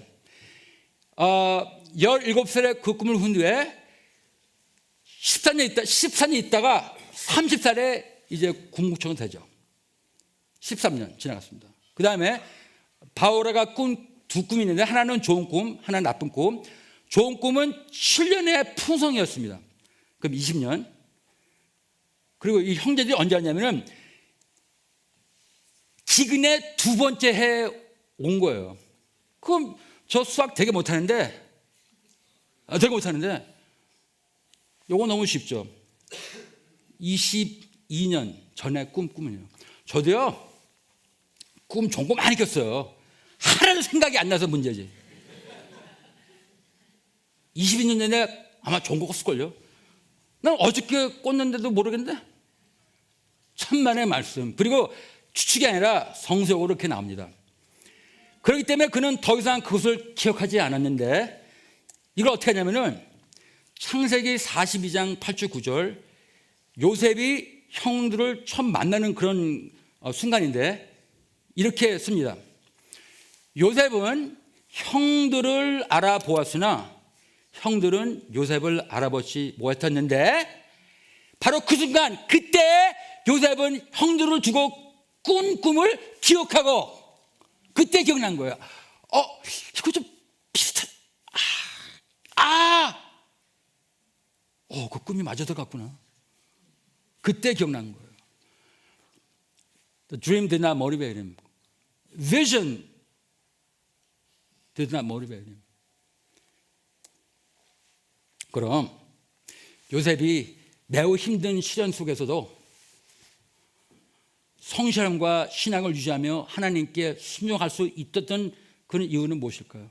17살에 그 꿈을 꾼 뒤에 14년 있다가 30살에 이제 궁극청은 되죠. 13년 지나갔습니다. 그 다음에 바오라가 꾼 두 꿈이 있는데, 하나는 좋은 꿈, 하나는 나쁜 꿈. 좋은 꿈은 7년의 풍성이었습니다. 그럼 20년. 그리고 이 형제들이 언제 왔냐면은 기근의 두 번째 해에 온 거예요. 그럼 저 수학 되게 못하는데, 요거 너무 쉽죠. 22년 전에 꿈은요. 저도요, 꿈 좋은 거 많이 꼈어요. 하나도 생각이 안 나서 문제지. 22년 전에 아마 좋은 거 꿨을걸요. 난 어저께 꿨는데도 모르겠는데. 천만의 말씀. 그리고 추측이 아니라 성서적으로 이렇게 나옵니다. 그렇기 때문에 그는 더 이상 그것을 기억하지 않았는데, 이걸 어떻게 하냐면은 창세기 42장 8절 9절, 요셉이 형들을 처음 만나는 그런 순간인데 이렇게 씁니다. 요셉은 형들을 알아보았으나 형들은 요셉을 알아보지 못했는데, 바로 그 순간, 그때 요셉은 형들을 두고 꾼 꿈을 기억하고 그때 기억난 거예요. 이거 좀 비슷한. 그 꿈이 맞아 들어갔구나. 그때 기억난 거예요. The dream did not motivate him. Vision did not motivate him. 그럼 요셉이 매우 힘든 시련 속에서도 성실함과 신앙을 유지하며 하나님께 순종할 수 있었던 그런 이유는 무엇일까요?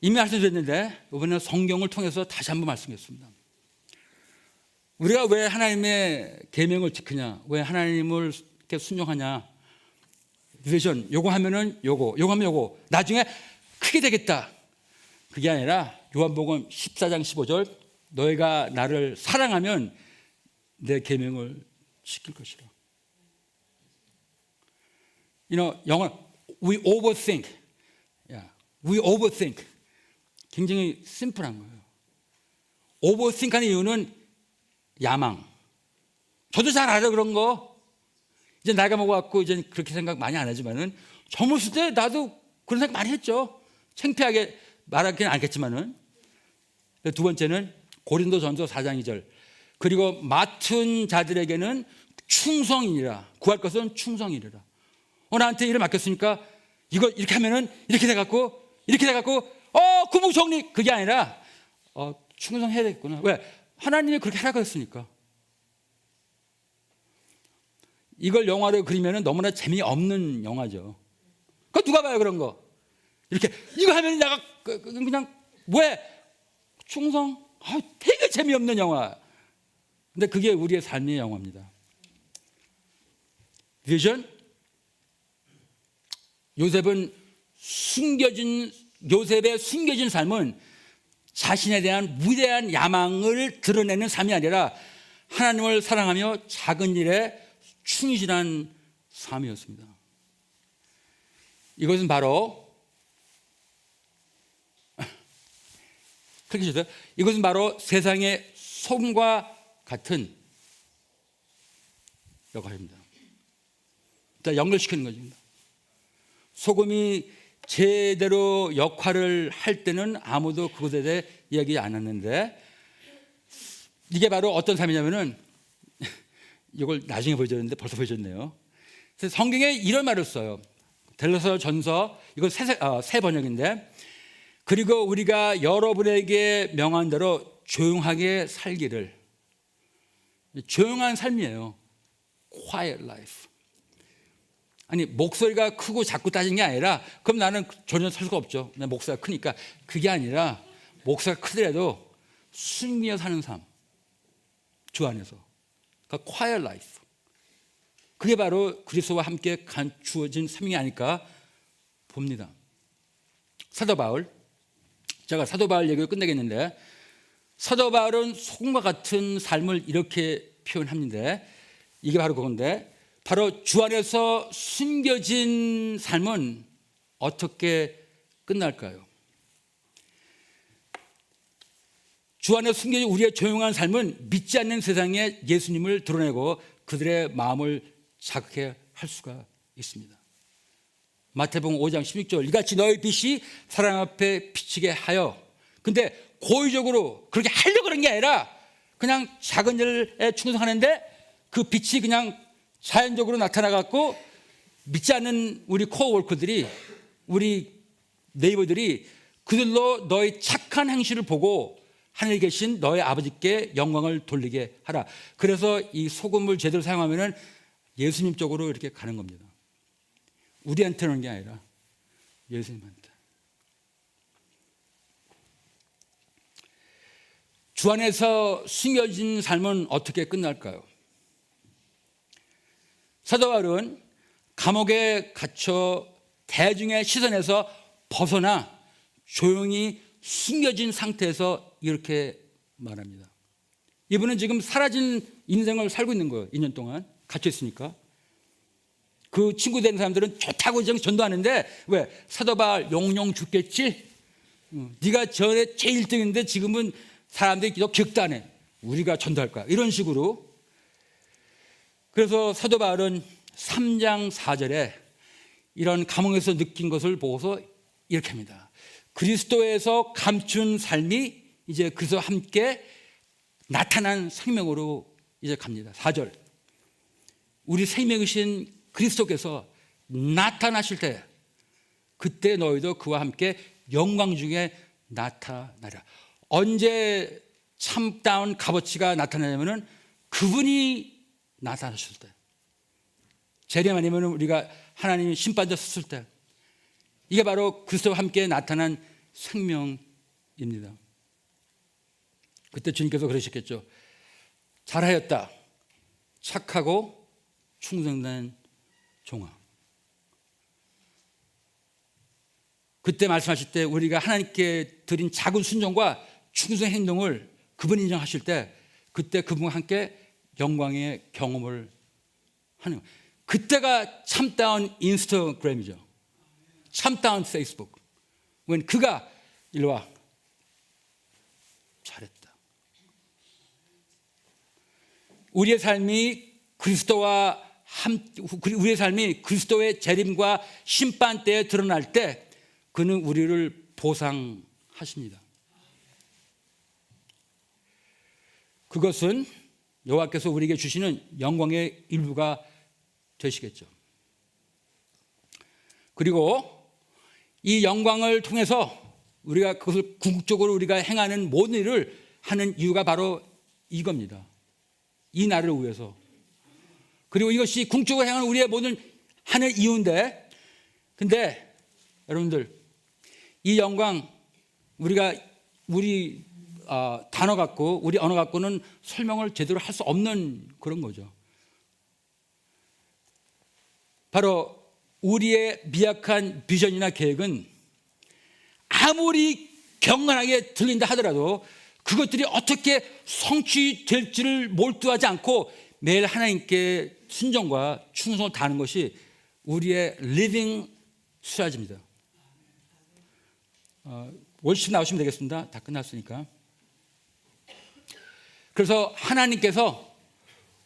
이미 말씀드렸는데 이번에는 성경을 통해서 다시 한번 말씀드리겠습니다. 우리가 왜 하나님의 계명을 지키냐, 왜 하나님을 이렇게 순종하냐, 비전, 요거 하면은 요거 하면 요거, 나중에 크게 되겠다. 그게 아니라 요한복음 14장 15절, 너희가 나를 사랑하면 내 계명을 지킬 것이라. 영어 we overthink. we overthink. 굉장히 심플한 거예요. overthink하는 이유는 야망. 저도 잘 알아요, 그런 거. 이제 나이가 먹어갖고 이제 그렇게 생각 많이 안 하지만은 젊었을 때 나도 그런 생각 많이 했죠. 창피하게 말하기는 않겠지만은. 두 번째는 고린도전서 4장 2절. 그리고 맡은 자들에게는 충성이니라. 구할 것은 충성이니라. 나한테 일을 맡겼으니까 이거 이렇게 하면은 이렇게 돼갖고 구목 정리. 그게 아니라 충성해야 되겠구나. 왜? 하나님이 그렇게 하라고 했으니까. 이걸 영화로 그리면은 너무나 재미없는 영화죠. 그거 누가 봐요, 그런 거? 이렇게 이거 하면 내가 그냥 왜? 충성? 되게 재미없는 영화. 근데 그게 우리의 삶의 영화입니다. 비전? 요셉의 숨겨진 삶은 자신에 대한 위대한 야망을 드러내는 삶이 아니라 하나님을 사랑하며 작은 일에 충실한 삶이었습니다. 이것은 바로 그렇게 이것은 바로 세상의 소금과 같은 역할입니다. 자, 연결시키는 거죠. 소금이 제대로 역할을 할 때는 아무도 그것에 대해 이야기 안 하는데, 이게 바로 어떤 삶이냐면은 이걸 나중에 보여줬는데 벌써 보여줬네요. 그래서 성경에 이런 말을 써요. 델로서 전서, 이거 새 번역인데, 그리고 우리가 여러분에게 명한 대로 조용하게 살기를. 조용한 삶이에요. Quiet life. 아니, 목소리가 크고 자꾸 따지는 게 아니라 그럼 나는 전혀 살 수가 없죠. 내 목소리가 크니까. 그게 아니라 목소리가 크더라도 숨기며 사는 삶, 주 안에서. 그러니까 quiet life. 그게 바로 그리스도와 함께 감추어진 삶이 아닐까 봅니다. 사도 바울, 제가 사도 바울 얘기를 끝내겠는데, 사도 바울은 소금과 같은 삶을 이렇게 표현합니다. 이게 바로 그건데, 바로 주 안에서 숨겨진 삶은 어떻게 끝날까요? 주 안에 숨겨진 우리의 조용한 삶은 믿지 않는 세상에 예수님을 드러내고 그들의 마음을 자극해 할 수가 있습니다. 마태복음 5장 16절, 이같이 너희 빛이 사람 앞에 비치게 하여. 근데 고의적으로 그렇게 하려고 그런 게 아니라 그냥 작은 일에 충성하는데 그 빛이 그냥 자연적으로 나타나갖고 믿지 않는 우리 코워커들이, 우리 네이버들이 그들로 너희 착한 행실을 보고 하늘에 계신 너희 아버지께 영광을 돌리게 하라. 그래서 이 소금을 제대로 사용하면은 예수님 쪽으로 이렇게 가는 겁니다. 우리한테는 그런 게 아니라 예수님한테. 주 안에서 숨겨진 삶은 어떻게 끝날까요? 사도 바울은 감옥에 갇혀 대중의 시선에서 벗어나 조용히 숨겨진 상태에서 이렇게 말합니다. 이분은 지금 사라진 인생을 살고 있는 거예요. 2년 동안 갇혀 있으니까. 그 친구 되는 사람들은 좋다고 전도하는데, 왜? 사도 바울 용용 죽겠지? 네가 전에 제일 1등인데 지금은 사람들이 너 기억도 안 해. 우리가 전도할 거야. 이런 식으로. 그래서 사도 바울은 3장 4절에 이런 감옥에서 느낀 것을 보고서 이렇게 합니다. 그리스도에서 감춘 삶이 이제 그리스도와 함께 나타난 생명으로 이제 갑니다. 4절. 우리 생명이신 그리스도께서 나타나실 때 그때 너희도 그와 함께 영광 중에 나타나라. 언제 참다운 값어치가 나타나냐면은 그분이 나타나셨을 때, 재림 아니면 우리가 하나님이 심판되셨을 때, 이게 바로 그리스도와 함께 나타난 생명입니다. 그때 주님께서 그러셨겠죠. 잘하였다, 착하고 충성된 종아. 그때 말씀하실 때 우리가 하나님께 드린 작은 순종과 충성 행동을 그분이 인정하실 때, 그때 그분과 함께 영광의 경험을 하는, 그때가 참다운 인스타그램이죠. 참다운 페이스북. when 그가 일로 와, 잘했다. 우리의 삶이 우리의 삶이 그리스도의 재림과 심판 때에 드러날 때 그는 우리를 보상하십니다. 그것은 여호와께서 우리에게 주시는 영광의 일부가 되시겠죠. 그리고 이 영광을 통해서 우리가 그것을 궁극적으로 우리가 행하는 모든 일을 하는 이유가 바로 이겁니다. 이 날을 위해서. 그리고 이것이 궁극적으로 행하는 우리의 모든 하는 이유인데, 근데 여러분들, 이 영광 우리 단어 갖고, 우리 언어 갖고는 설명을 제대로 할 수 없는 그런 거죠. 바로 우리의 미약한 비전이나 계획은 아무리 경건하게 들린다 하더라도 그것들이 어떻게 성취될지를 몰두하지 않고 매일 하나님께 순종과 충성을 다하는 것이 우리의 living 수라집니다. 월십 나오시면 되겠습니다. 다 끝났으니까. 그래서 하나님께서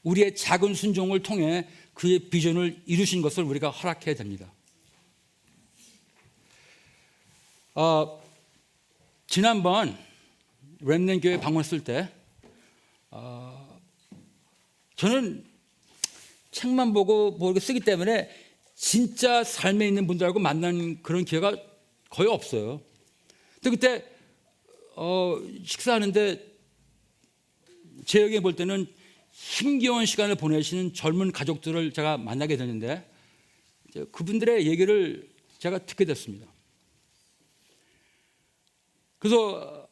우리의 작은 순종을 통해 그의 비전을 이루신 것을 우리가 허락해야 됩니다. 지난번 렘넌트 교회 방문했을 때 저는 책만 보고 뭐 이렇게 쓰기 때문에 진짜 삶에 있는 분들하고 만난 그런 기회가 거의 없어요. 근데 그때 식사하는데 제 여기에 볼 때는 힘겨운 시간을 보내시는 젊은 가족들을 제가 만나게 됐는데 그분들의 얘기를 제가 듣게 됐습니다. 그래서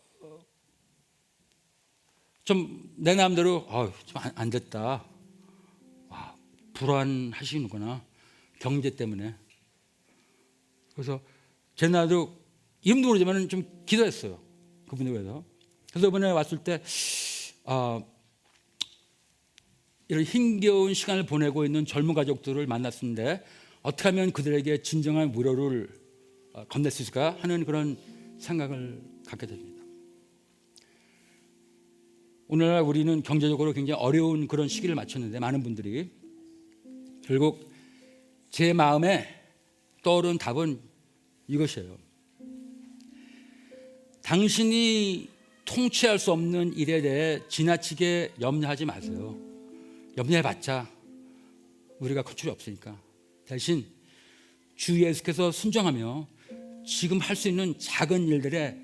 좀 내 마음대로 좀 안 됐다. 와, 불안하시는구나. 경제 때문에. 그래서 제 나도 이름도 모르지만 좀 기도했어요. 그분에 대해서. 그래서 이번에 왔을 때 이런 힘겨운 시간을 보내고 있는 젊은 가족들을 만났는데 어떻게 하면 그들에게 진정한 위로를 건넬 수 있을까 하는 그런 생각을 갖게 됩니다. 오늘날 우리는 경제적으로 굉장히 어려운 그런 시기를 맞췄는데 많은 분들이 결국 제 마음에 떠오른 답은 이것이에요. 당신이 통치할 수 없는 일에 대해 지나치게 염려하지 마세요. 염려해봤자 우리가 컨트롤이 없으니까. 대신 주 예수께서 순종하며 지금 할 수 있는 작은 일들에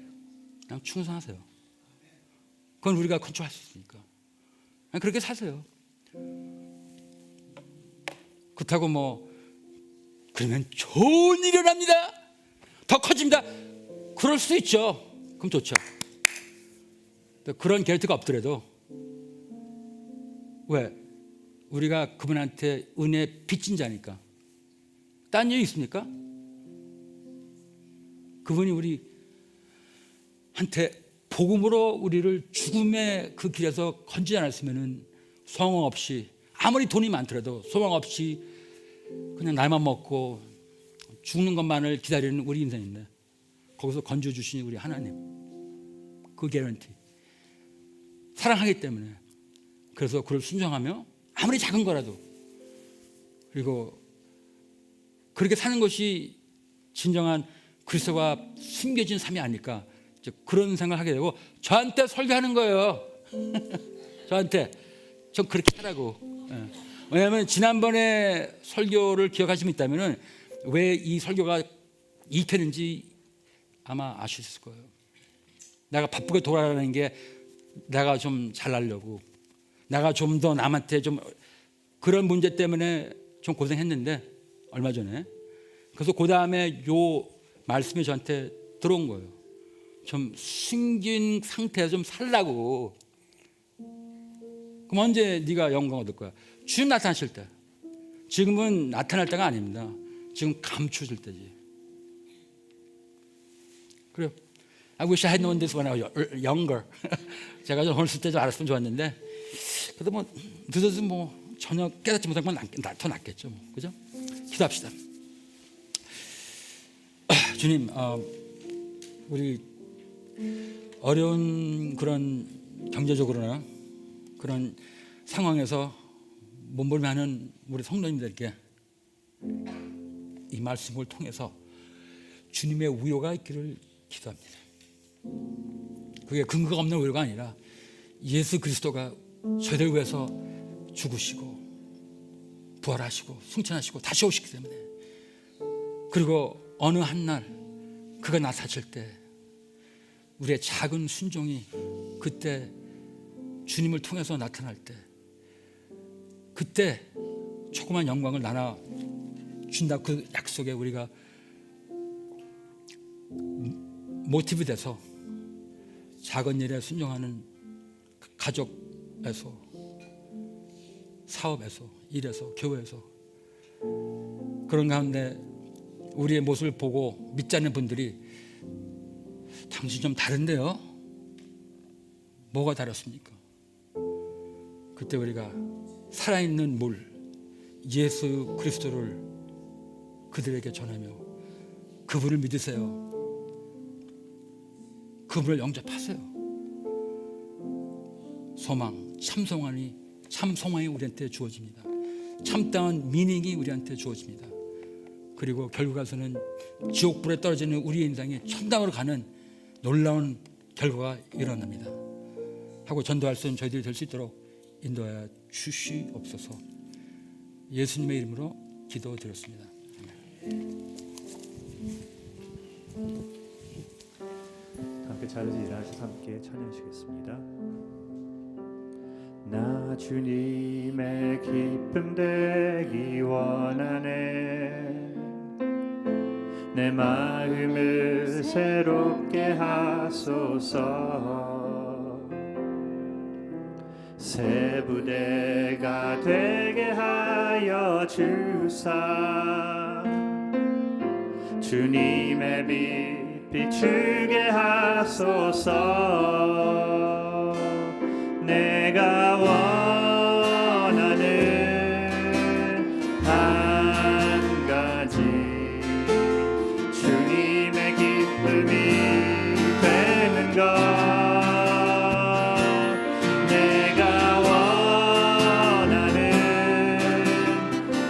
그냥 충성하세요. 그건 우리가 컨트롤할 수 있으니까. 그냥 그렇게 사세요. 그렇다고 뭐 그러면 좋은 일이 일어납니다. 더 커집니다. 그럴 수 있죠. 그럼 좋죠. 그런 게러티가 없더라도 왜? 우리가 그분한테 은혜 빚진 자니까. 딴 이유 있습니까? 그분이 우리한테 복음으로 우리를 죽음의 그 길에서 건지지 않았으면 소망 없이 아무리 돈이 많더라도 소망 없이 그냥 날만 먹고 죽는 것만을 기다리는 우리 인생인데 거기서 건져주신 우리 하나님 그 개런티 사랑하기 때문에 그래서 그를 순종하며 아무리 작은 거라도 그리고 그렇게 사는 것이 진정한 그리스도와 숨겨진 삶이 아닐까 그런 생각을 하게 되고 저한테 설교하는 거예요. 저한테 좀 그렇게 하라고. 왜냐하면 지난번에 설교를 기억하시면 있다면 왜 이 설교가 2편인지 아마 아셨을 거예요. 내가 바쁘게 돌아가는 게 내가 좀 잘나려고 내가 좀 더 남한테 좀 그런 문제 때문에 좀 고생했는데 얼마 전에 그래서 그 다음에 요 말씀이 저한테 들어온 거예요. 좀 숨긴 상태에서 좀 살라고. 그럼 언제 네가 영광 얻을 거야? 주님 나타나실 때. 지금은 나타날 때가 아닙니다. 지금 감추실 때지. 그래요. I wish I had known this when I was younger. 제가 좀 어렸을 때 좀 알았으면 좋았는데 그래도 뭐 늦어서 뭐 전혀 깨닫지 못한 건 더 낫겠죠. 뭐. 그죠? 기도합시다. 주님, 우리 어려운 그런 경제적으로나 그런 상황에서 몸부림하는 우리 성도님들께 이 말씀을 통해서 주님의 위로가 있기를 기도합니다. 그게 근거가 없는 위로가 아니라 예수 그리스도가 저희를 위해서 죽으시고 부활하시고 승천하시고 다시 오시기 때문에 그리고 어느 한날 그가 나타나실 때 우리의 작은 순종이 그때 주님을 통해서 나타날 때 그때 조그만 영광을 나눠 준다 그 약속에 우리가 모티브 돼서 작은 일에 순종하는 가족에서 사업에서 일에서 교회에서 그런 가운데 우리의 모습을 보고 믿지 않는 분들이 당신 좀 다른데요? 뭐가 다릅니까? 그때 우리가 살아있는 물 예수 그리스도를 그들에게 전하며 그분을 믿으세요. 그분을 영접하세요. 소망, 참 소망이 우리한테 주어집니다. 참다운 미닝이 우리한테 주어집니다. 그리고 결국 가서는 지옥불에 떨어지는 우리의 인생이 천당으로 가는 놀라운 결과가 일어납니다. 하고 전도할 수 있는 저희들이 될 수 있도록 인도하여 주시옵소서. 예수님의 이름으로 기도드렸습니다. 함께 자리에서 일어나셔서 함께 찬양하시겠습니다. 나 주님의 기쁨 되기 원하네. 내 마음을 새롭게 하소서. 새 부대가 되게 하여 주사. 주님의 빛 비추게 하소서. 내가 원하는 한 가지, 주님의 기쁨이 되는 것. 내가 원하는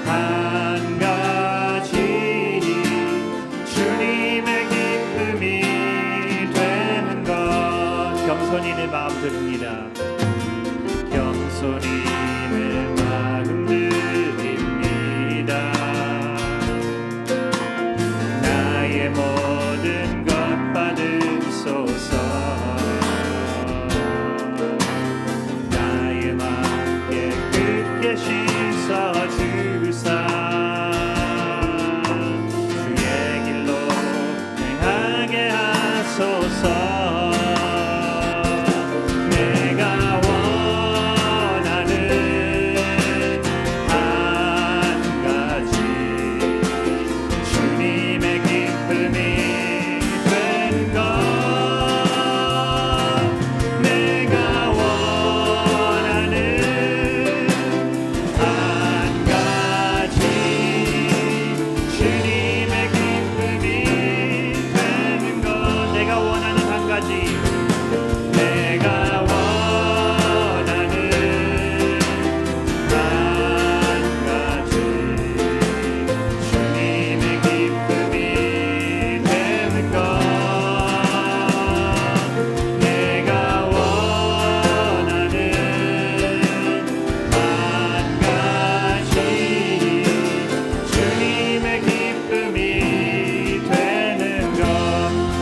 한 가지, 주님의 기쁨이 되는 것. 겸손히 내 마음 드립니다. 겸손히 내 마음 드립니다. 나의 모든 것 받으소서. 나의 마음 깨끗게 씻어주사. 주의 길로 행하게 하소서.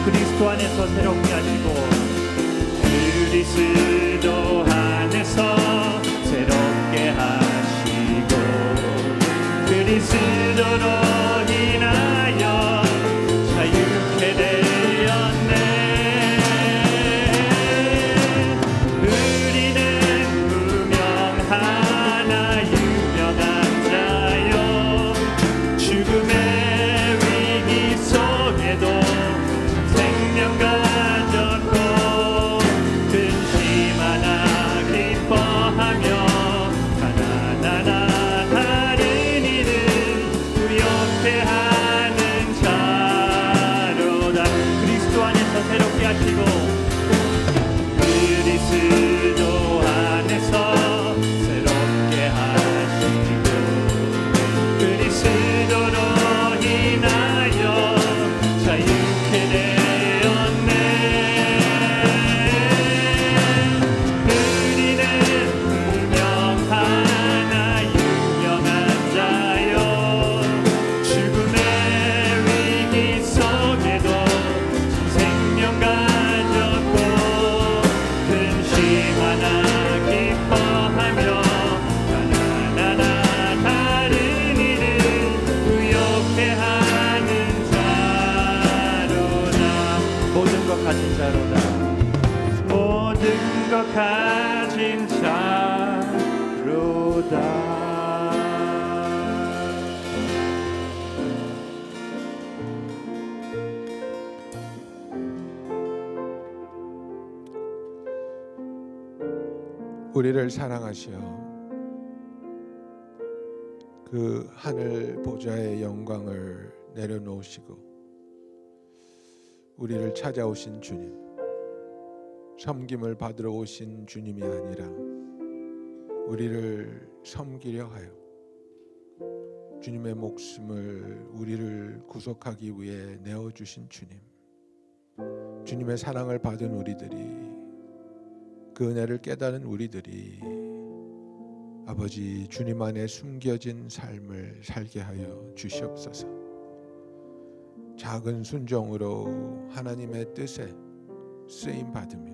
그리스도 안에서 새롭게 하시고, 그리스도 안에서 새롭게 하시고, 그리스도로 인하여 자유케 되었네. 우리는 분명 하나 유명한 자요, 죽음의 위기 속에도 생명 가졌고, 근심 하나 기뻐하며 가난하나 다른 이를 부욕해 하는 자로다. 그리스도 안에서 새롭게 하시고, 그리스도 안에서 새롭게 하시고, 그리스도로 인하여 자유케 되었네. 우리는 분명 하나 유명한 자요, 죽음의 위기 속에도 생명 가졌고, 근심 하나 기뻐하며 가난하나 다른 이를 부욕해 하는 자로다. 모든 것 가진 자로다. 모든 것 가진 자로다. 우리를 사랑하시어 그 하늘 보좌의 영광을 내려놓으시고 우리를 찾아오신 주님, 섬김을 받으러 오신 주님이 아니라 우리를 섬기려 하여 주님의 목숨을 우리를 구속하기 위해 내어주신 주님, 주님의 사랑을 받은 우리들이, 그 은혜를 깨달은 우리들이 아버지 주님 안에 숨겨진 삶을 살게 하여 주시옵소서. 작은 순종으로 하나님의 뜻에 쓰임 받으며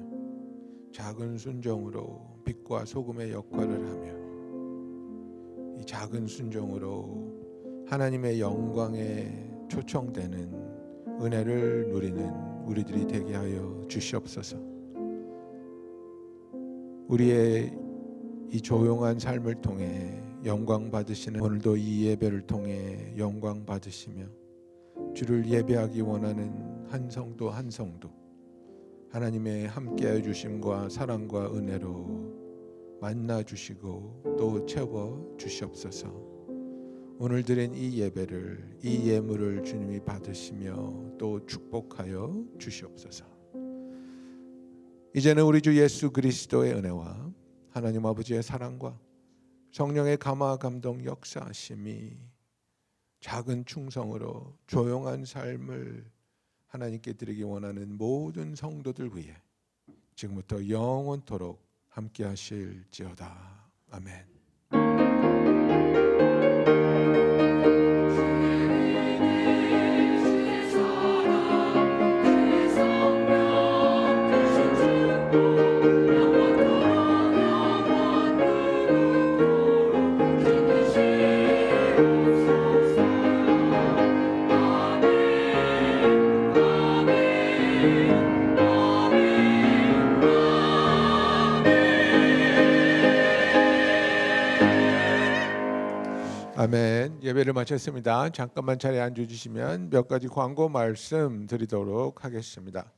작은 순종으로 빛과 소금의 역할을 하며 이 작은 순종으로 하나님의 영광에 초청되는 은혜를 누리는 우리들이 되게 하여 주시옵소서. 우리의 이 조용한 삶을 통해 영광 받으시는 오늘도 이 예배를 통해 영광 받으시며 주를 예배하기 원하는 한 성도 한 성도 하나님의 함께하여 주심과 사랑과 은혜로 만나 주시고 또 채워 주시옵소서. 오늘 드린 이 예배를, 이 예물을 주님이 받으시며 또 축복하여 주시옵소서. 이제는 우리 주 예수 그리스도의 은혜와 하나님 아버지의 사랑과 성령의 감화 감동 역사하심이 작은 충성으로 조용한 삶을 하나님께 드리기 원하는 모든 성도들 위해 지금부터 영원토록 함께 하실지어다. 아멘. 아멘. 예배를 마쳤습니다. 잠깐만 자리에 앉아주시면 몇 가지 광고 말씀 드리도록 하겠습니다.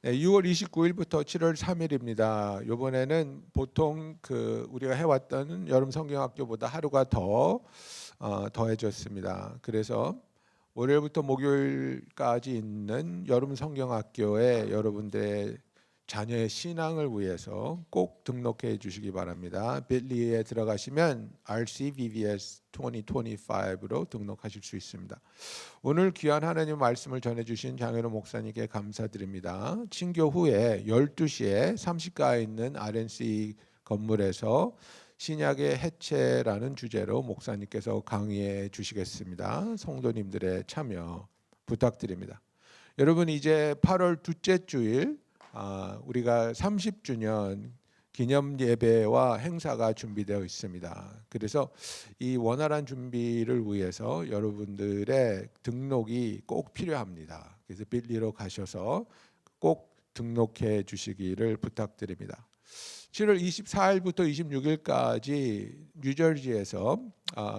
6월 29일부터 7월 3일입니다. 이번에는 보통 우리가 해왔던 여름 성경학교보다 하루가 더해졌습니다. 그래서 월요일부터 목요일까지 있는 여름 성경학교에 여러분들의 자녀의 신앙을 위해서 꼭 등록해 주시기 바랍니다. bit.ly에 들어가시면 RCVBS 2025로 등록하실 수 있습니다. 오늘 귀한 하나님 말씀을 전해주신 장현우 목사님께 감사드립니다. 친교 후에 12시에 30가에 있는 RNC 건물에서 신약의 해체라는 주제로 목사님께서 강의해 주시겠습니다. 성도님들의 참여 부탁드립니다. 여러분, 이제 8월 둘째 주일 우리가 30주년 기념 예배와 행사가 준비되어 있습니다. 그래서 이 원활한 준비를 위해서 여러분들의 등록이 꼭 필요합니다. 그래서 bit.ly로 가셔서 꼭 등록해 주시기를 부탁드립니다. 7월 24일부터 26일까지 뉴저지에서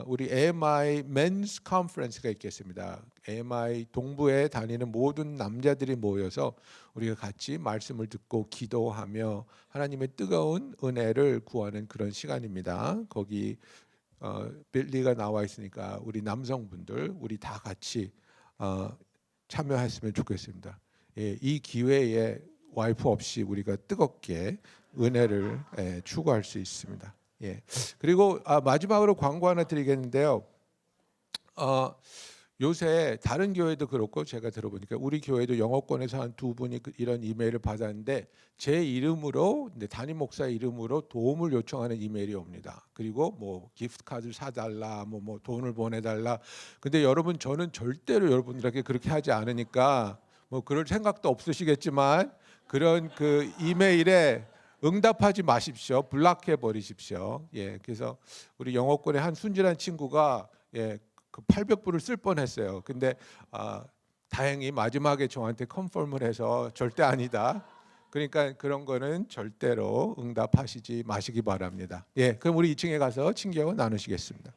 우리 AMI Men's Conference가 있겠습니다. AMI 동부에 다니는 모든 남자들이 모여서 우리가 같이 말씀을 듣고 기도하며 하나님의 뜨거운 은혜를 구하는 그런 시간입니다. 거기 bit.ly가 나와 있으니까 우리 남성분들 우리 다 같이 참여했으면 좋겠습니다. 이 기회에 와이프 없이 우리가 뜨겁게 은혜를 추구할 수 있습니다. 그리고 마지막으로 광고 하나 드리겠는데요. 요새 다른 교회도 그렇고 제가 들어보니까 우리 교회도 영어권에서 한 두 분이 이런 이메일을 받았는데 제 이름으로, 담임 목사 이름으로 도움을 요청하는 이메일이 옵니다. 그리고 뭐 기프트 카드를 사달라, 뭐 돈을 보내달라. 근데 여러분, 저는 절대로 여러분들에게 그렇게 하지 않으니까 뭐 그럴 생각도 없으시겠지만 그런 그 이메일에 응답하지 마십시오. 블락해 버리십시오. 그래서 우리 영어권의 한 순진한 친구가 그 800불을 쓸 뻔했어요. 근데 다행히 마지막에 저한테 컨펌을 해서 절대 아니다. 그러니까 그런 거는 절대로 응답하시지 마시기 바랍니다. 그럼 우리 2층에 가서 친교 나누시겠습니다.